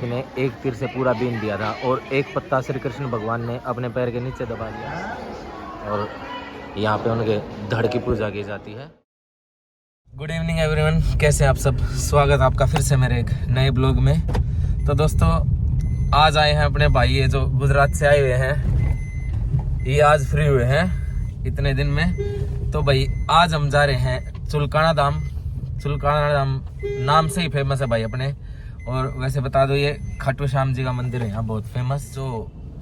ने एक तीर से पूरा बीन दिया था और एक पत्ता श्री कृष्ण भगवान ने अपने पैर के नीचे दबा दिया और यहाँ पे उनके धड़ की पूजा की जाती है। गुड इवनिंग एवरीवन, कैसे आप सब। स्वागत आपका फिर से मेरे एक नए ब्लॉग में। तो दोस्तों आज आए हैं अपने भाई ये जो गुजरात से आए हुए हैं, ये आज फ्री हुए हैं इतने दिन में। तो भाई आज हम जा रहे हैं चुलकाना धाम। चुलकाना धाम नाम से ही फेमस है भाई अपने। और वैसे बता दो ये खाटू श्याम जी का मंदिर है यहाँ बहुत फेमस। जो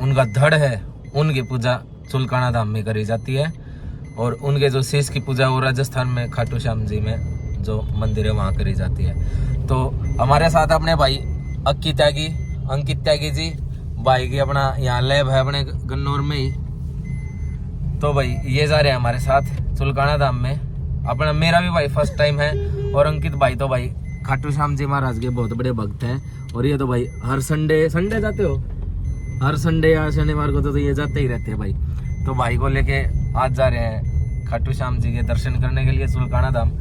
उनका धड़ है उनकी पूजा चुलकाना धाम में करी जाती है और उनके जो शीश की पूजा वो राजस्थान में खाटू श्याम जी में जो मंदिर है वहाँ करी जाती है। तो हमारे साथ अपने भाई अंकित त्यागी जी भाई की अपना यहाँ लैब है अपने गन्नौर में ही। तो भाई ये जा रहे हैं हमारे साथ चुलकाना धाम में। अपना मेरा भी भाई फर्स्ट टाइम है और अंकित भाई तो भाई खाटू श्याम जी महाराज के बहुत बड़े भक्त हैं। और ये तो भाई हर संडे जाते हो, हर संडे या शनिवार को तो ये जाते ही रहते हैं भाई। तो भाई को लेके आज जा रहे हैं खाटू श्याम जी के दर्शन करने के लिए चुलकाना धाम।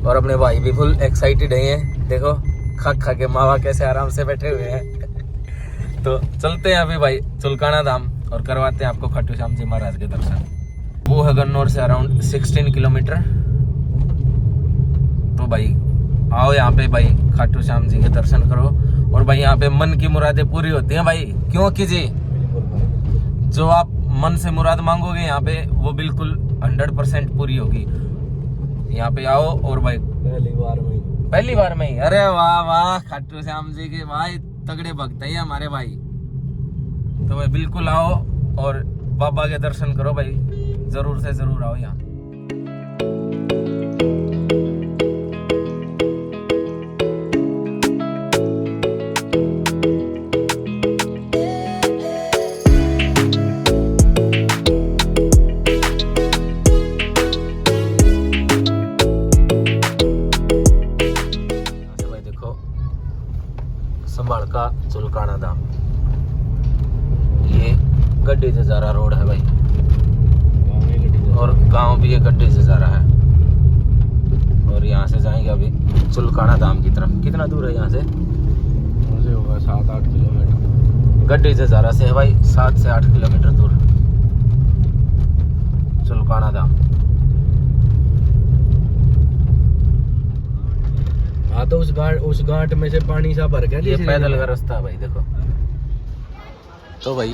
और अपने भाई भी फुल एक्साइटेड है, देखो खा के मावा कैसे आराम से बैठे हुए हैं। तो चलते हैं अभी भाई चुलकाना धाम और करवाते हैं आपको खाटू श्याम जी महाराज के दर्शन। वो है गन्नौर से अराउंड 16 किलोमीटर। तो भाई आओ यहाँ पे भाई खाटू श्याम जी के दर्शन करो। और भाई यहाँ पे मन की मुरादें पूरी होती हैं भाई, क्यों कीजिए जो आप मन से मुराद मांगोगे यहाँ पे वो बिल्कुल 100% पूरी होगी। यहाँ पे आओ और भाई पहली बार में ही अरे वाह वाह खाटू श्याम जी के भाई तगड़े भक्त है हमारे भाई। तो भाई बिल्कुल आओ और बाबा के दर्शन करो भाई, जरूर से जरूर आओ यहाँ। संभाल का चुलकाना धाम, ये गड्डी से जा रहा रोड है भाई और गांव भी ये गड्डी से जा रहा है। और यहाँ से जाएंगे अभी चुलकाना धाम की तरफ। कितना दूर है यहाँ से? होगा 7-8 किलोमीटर। गड्डी से जा रहा से है भाई 7 से 8 किलोमीटर दूर चुलकाना धाम। हाँ तो उस घाट में से पानी सा भर गया, ये पैदल का रास्ता है भाई देखो। तो भाई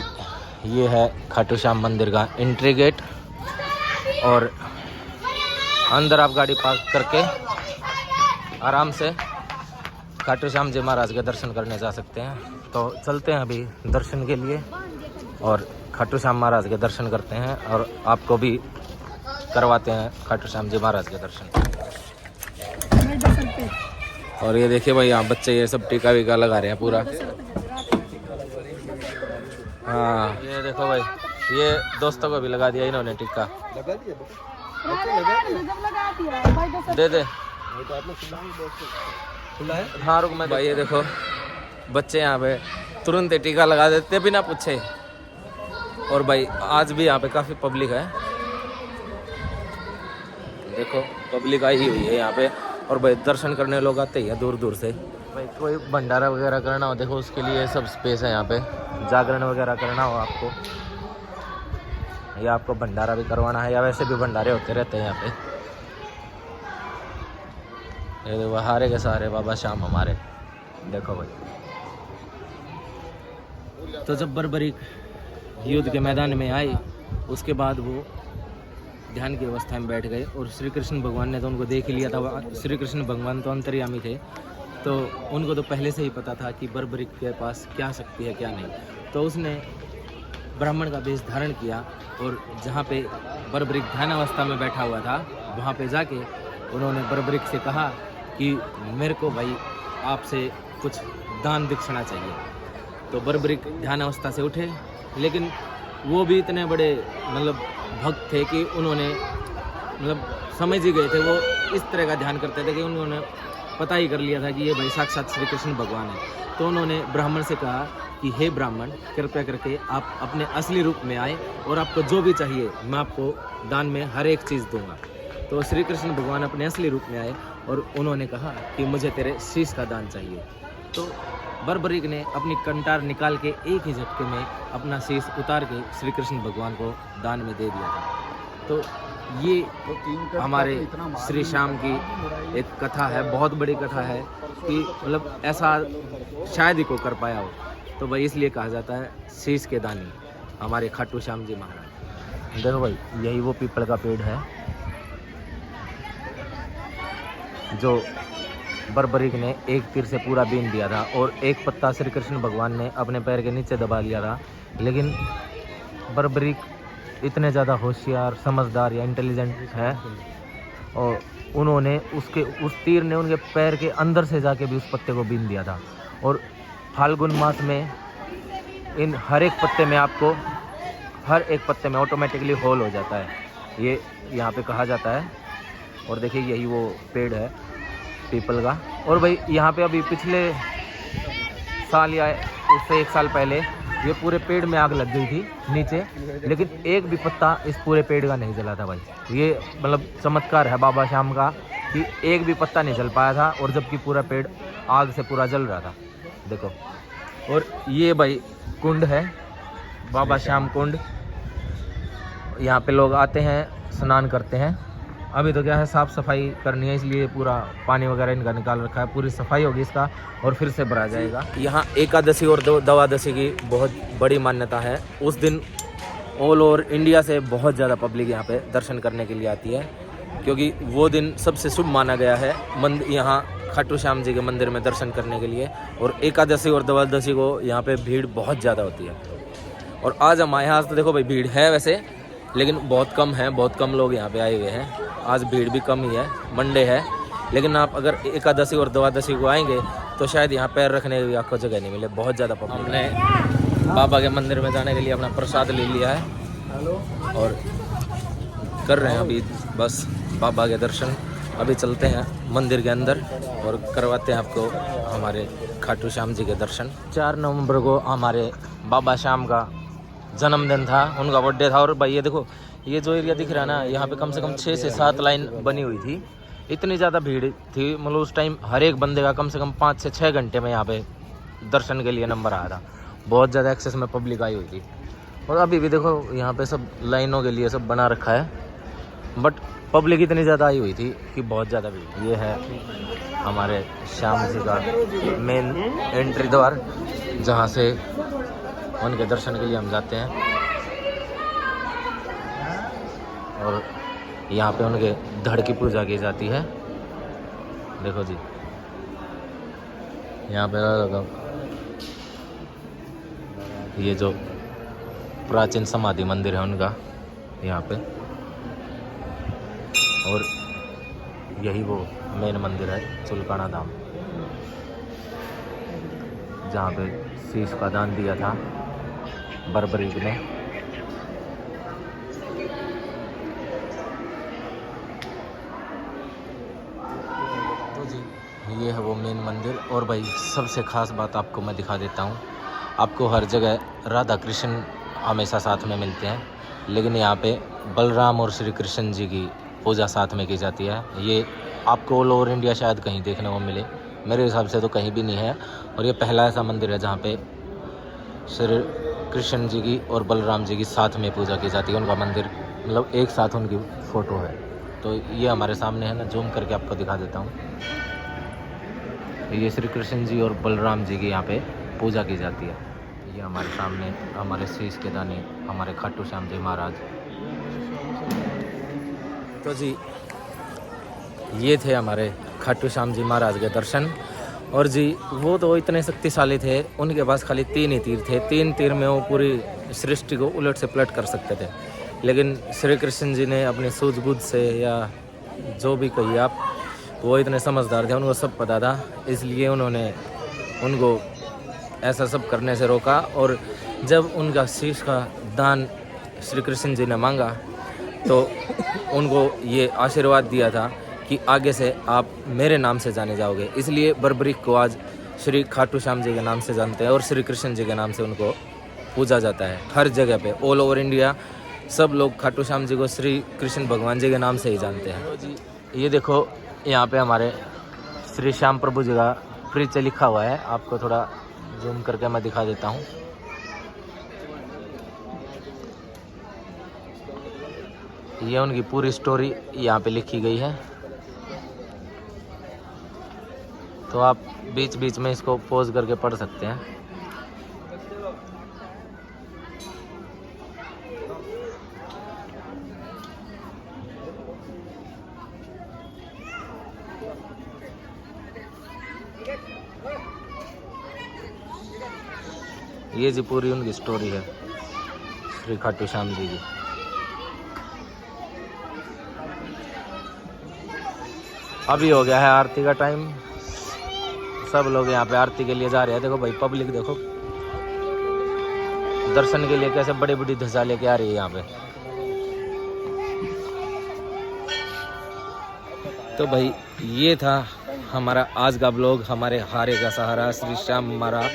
ये है खाटू श्याम मंदिर का एंट्री गेट और अंदर आप गाड़ी पार्क करके आराम से खाटू श्याम जी महाराज के दर्शन करने जा सकते हैं। तो चलते हैं अभी दर्शन के लिए और खाटू श्याम महाराज के दर्शन करते हैं और आपको भी करवाते हैं खाटू श्याम जी महाराज के दर्शन। और ये देखिए भाई यहाँ बच्चे ये सब टीका वीका लगा रहे हैं पूरा। हाँ ये देखो भाई ये दोस्तों को भी लगा दिया इन्होंने टीका। दे दे हाँ रुक मैं भाई ये देखो बच्चे यहाँ पे तुरंत टीका लगा देते बिना पूछे। और भाई आज भी यहाँ पे काफ़ी पब्लिक है, देखो पब्लिक आई हुई है यहाँ पे। और भाई दर्शन करने लोग आते ही हैं दूर दूर से। भाई कोई भंडारा वगैरह करना हो देखो उसके लिए सब स्पेस है यहाँ पे। जागरण वगैरह करना हो आपको या आपको भंडारा भी करवाना है या वैसे भी भंडारे होते रहते हैं यहाँ पे। ये देखो हारे के सारे बाबा श्याम हमारे, देखो भाई। तो जब बर्बरीक युद्ध के मैदान में आए उसके बाद वो ध्यान की अवस्था में बैठ गए और श्री कृष्ण भगवान ने तो उनको देख ही लिया था। श्री कृष्ण भगवान तो अंतर्यामी थे तो उनको तो पहले से ही पता था कि बर्बरीक के पास क्या शक्ति है क्या नहीं। तो उसने ब्राह्मण का वेश धारण किया और जहाँ पे बर्बरीक ध्यान अवस्था में बैठा हुआ था वहाँ पे जाके उन्होंने बर्बरीक से कहा कि मेरे को भाई आपसे कुछ दान दक्षिणा चाहिए। तो बर्बरीक ध्यान अवस्था से उठे, लेकिन वो भी इतने बड़े मतलब भक्त थे कि उन्होंने मतलब समझ ही गए थे, वो इस तरह का ध्यान करते थे कि उन्होंने पता ही कर लिया था कि ये भाई साक्षात श्री कृष्ण भगवान है। तो उन्होंने ब्राह्मण से कहा कि हे ब्राह्मण कृपया करके आप अपने असली रूप में आए और आपको जो भी चाहिए मैं आपको दान में हर एक चीज़ दूंगा। तो श्री कृष्ण भगवान अपने असली रूप में आए और उन्होंने कहा कि मुझे तेरे शीश का दान चाहिए। तो बर्बरीक ने अपनी कंटार निकाल के एक ही झटके में अपना शीश उतार के श्री कृष्ण भगवान को दान में दे दिया था। तो ये हमारे श्री श्याम की एक कथा है, बहुत बड़ी कथा है कि मतलब ऐसा शायद ही को कर पाया हो। तो भाई इसलिए कहा जाता है शीश के दानी हमारे खाटू श्याम जी महाराज। देखो भाई यही वो पीपल का पेड़ है जो बर्बरीक ने एक तीर से पूरा बीन दिया था और एक पत्ता श्री कृष्ण भगवान ने अपने पैर के नीचे दबा लिया था। लेकिन बर्बरीक इतने ज़्यादा होशियार, समझदार या इंटेलिजेंट है और उन्होंने उस तीर ने उनके पैर के अंदर से जाके भी उस पत्ते को बीन दिया था। और फाल्गुन मास में इन हर एक पत्ते में ऑटोमेटिकली होल हो जाता है, ये यहाँ पे कहा जाता है। और देखिए यही वो पेड़ है पीपल का। और भाई यहाँ पे अभी पिछले साल या उससे एक साल पहले ये पूरे पेड़ में आग लग गई थी नीचे, लेकिन एक भी पत्ता इस पूरे पेड़ का नहीं जला था भाई। ये मतलब चमत्कार है बाबा श्याम का कि एक भी पत्ता नहीं जल पाया था और जबकि पूरा पेड़ आग से पूरा जल रहा था। देखो, और ये भाई कुंड है बाबा श्याम कुंड। यहाँ पे लोग आते हैं, स्नान करते हैं। अभी तो क्या है, साफ़ सफाई करनी है, इसलिए पूरा पानी वगैरह इनका निकाल रखा है। पूरी सफाई होगी इसका और फिर से भरा जाएगा। यहाँ एकादशी और द्वादशी की बहुत बड़ी मान्यता है। उस दिन ऑल ओवर इंडिया से बहुत ज़्यादा पब्लिक यहाँ पे दर्शन करने के लिए आती है, क्योंकि वो दिन सबसे शुभ माना गया है यहाँ खाटू श्याम जी के मंदिर में दर्शन करने के लिए। और एकादशी और द्वादशी को यहाँ पे भीड़ बहुत ज़्यादा होती है। और आज हमारे यहाँ तो देखो भाई भीड़ है वैसे, लेकिन बहुत कम है, बहुत कम लोग यहाँ पे आए हुए हैं। आज भीड़ भी कम ही है, मंडे है। लेकिन आप अगर एकादशी और द्वादशी को आएंगे तो शायद यहाँ पैर रखने की आपको जगह नहीं मिले, बहुत ज़्यादा पब्लिक। हमने बाबा के मंदिर में जाने के लिए अपना प्रसाद ले लिया है और कर रहे हैं अभी बस बाबा के दर्शन। अभी चलते हैं मंदिर के अंदर और करवाते हैं आपको हमारे खाटू श्याम जी के दर्शन। 4 नवंबर को हमारे बाबा श्याम का जन्मदिन था, उनका बर्थडे था। और भाई ये देखो, ये जो एरिया दिख रहा है ना, यहाँ पे कम से कम 6 से 7 लाइन बनी हुई थी। इतनी ज़्यादा भीड़ थी, मतलब उस टाइम हर एक बंदे का कम से कम 5 से 6 घंटे में यहाँ पे दर्शन के लिए नंबर आया था। बहुत ज़्यादा एक्सेस में पब्लिक आई हुई थी। और अभी भी देखो यहाँ पे सब लाइनों के लिए सब बना रखा है, बट पब्लिक इतनी ज़्यादा आई हुई थी कि बहुत ज़्यादा भीड़। ये है हमारे श्याम जी का मेन एंट्री द्वार, जहाँ से उनके दर्शन के लिए हम जाते हैं। और यहाँ पे उनके धड़ की पूजा की जाती है। देखो जी, यहाँ पे ये जो प्राचीन समाधि मंदिर है उनका यहाँ पे, और यही वो मेन मंदिर है चुलकाना धाम, जहाँ पे शीश का दान दिया था बर्बरीक ने। तो जी ये है वो मेन मंदिर। और भाई सबसे ख़ास बात आपको मैं दिखा देता हूँ। आपको हर जगह राधा कृष्ण हमेशा साथ में मिलते हैं, लेकिन यहाँ पे बलराम और श्री कृष्ण जी की पूजा साथ में की जाती है। ये आपको ऑल ओवर इंडिया शायद कहीं देखने को मिले, मेरे हिसाब से तो कहीं भी नहीं है। और ये पहला ऐसा मंदिर है जहाँ पे श्री कृष्ण जी की और बलराम जी की साथ में पूजा की जाती है। उनका मंदिर मतलब एक साथ उनकी फ़ोटो है। तो ये हमारे सामने है ना, जूम करके आपको दिखा देता हूँ। ये श्री कृष्ण जी और बलराम जी की यहाँ पे पूजा की जाती है। ये हमारे सामने हमारे शीश के दानी हमारे खाटू श्याम जी महाराज। तो जी ये थे हमारे खाटू श्याम जी महाराज के दर्शन। और जी वो तो इतने शक्तिशाली थे, उनके पास खाली 3 ही तीर थे। 3 तीर में वो पूरी सृष्टि को उलट से पलट कर सकते थे। लेकिन श्री कृष्ण जी ने अपनी सूझबूझ से, या जो भी कहिए आप, वो इतने समझदार थे, उनको सब पता था, इसलिए उन्होंने उनको ऐसा सब करने से रोका। और जब उनका शीश का दान श्री कृष्ण जी ने मांगा तो उनको ये आशीर्वाद दिया था कि आगे से आप मेरे नाम से जाने जाओगे। इसलिए बर्बरीक को आज श्री खाटू श्याम जी के नाम से जानते हैं और श्री कृष्ण जी के नाम से उनको पूजा जाता है। हर जगह पे ऑल ओवर इंडिया सब लोग खाटू श्याम जी को श्री कृष्ण भगवान जी के नाम से ही जानते हैं। जी ये देखो, यहाँ पे हमारे श्री श्याम प्रभु जी का परिचय लिखा हुआ है, आपको थोड़ा जूम करके मैं दिखा देता हूँ। ये उनकी पूरी स्टोरी यहाँ पे लिखी गई है, तो आप बीच बीच में इसको पॉज करके पढ़ सकते हैं। ये जी पूरी उनकी स्टोरी है श्री खाटू श्याम जी की। अभी हो गया है आरती का टाइम, सब लोग यहाँ पे आरती के लिए जा रहे हैं। देखो भाई पब्लिक देखो, दर्शन के लिए कैसे बड़ी बड़ी ध्वजा लेके आ रही है यहाँ पे। तो भाई ये था हमारा आज का ब्लॉग, हमारे हारे का सहारा श्री श्याम हमारा।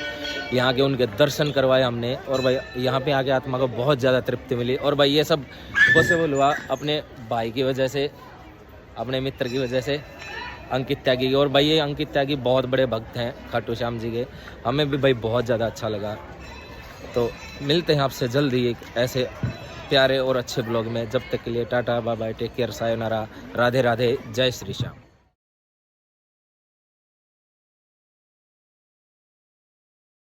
यहाँ के उनके दर्शन करवाए हमने, और भाई यहाँ पे आके आत्मा को बहुत ज़्यादा तृप्ति मिली। और भाई ये सब पॉसिबल हुआ अपने भाई की वजह से, अपने मित्र की वजह से, अंकित त्यागी की। और भाई ये अंकित त्यागी बहुत बड़े भक्त हैं खाटू श्याम जी के, हमें भी भाई बहुत ज़्यादा अच्छा लगा। तो मिलते हैं आपसे जल्दी एक ऐसे प्यारे और अच्छे ब्लॉग में। जब तक के लिए tata bye bye, take care, सायोनारा, राधे राधे, जय श्री श्याम।